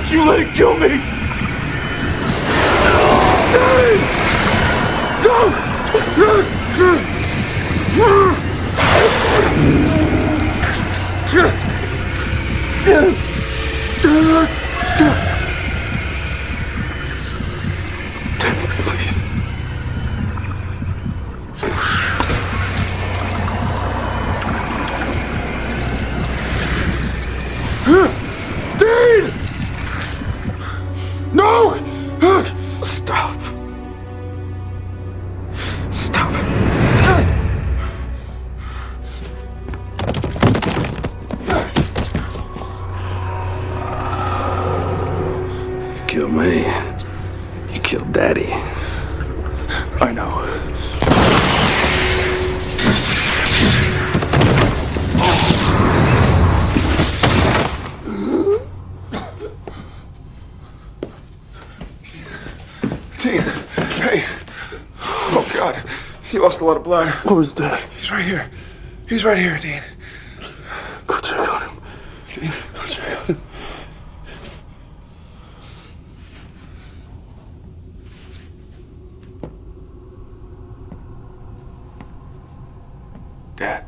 Don't you let it kill me! Dean! No! Stop. Stop. You killed me. You killed Daddy. I know. Dean, hey. Oh, God. He lost a lot of blood. Where's Dad? He's right here. He's right here, Dean. Go check on him. Dean, Go check on him. Dad.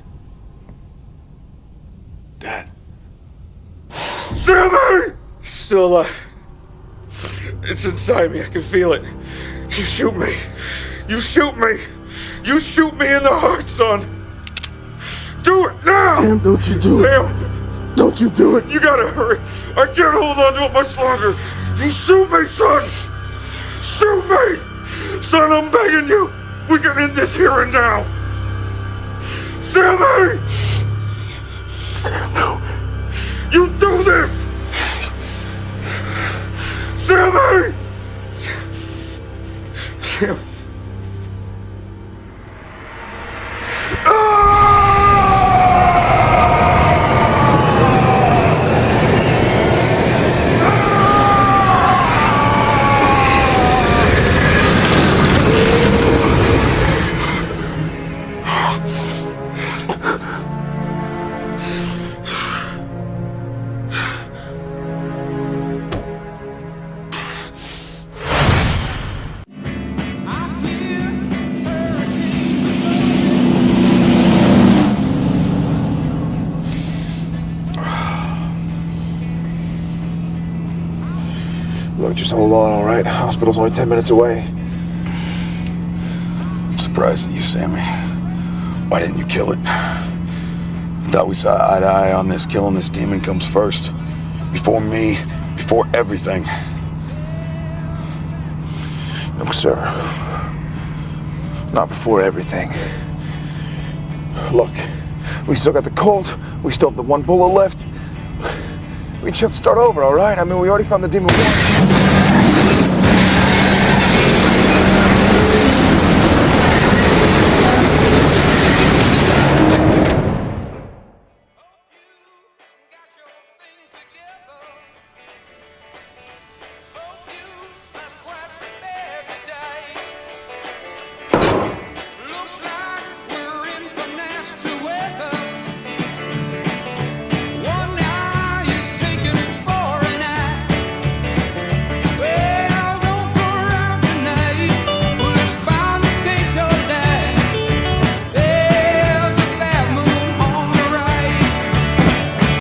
Dad. Sammy! He's still alive. It's inside me. I can feel it. You shoot me. You shoot me. You shoot me in the heart, son. Do it now! Sam, don't you do it. Sam! Don't you do it. You gotta hurry. I can't hold on to it much longer. You shoot me, son! Shoot me! Son, I'm begging you. We can end this here and now. Sammy! Sam, no. You do this! Sammy! Sam. Look, just hold on, all right? Hospital's only 10 minutes away. I'm surprised at you, Sammy. Why didn't you kill it? I thought we saw eye to eye on this. Killing this demon comes first. Before me, before everything. No, sir. Not before everything. Look, we still got the Colt. We still have the one bullet left. We just have to start over, all right? I mean, we already found the demon once.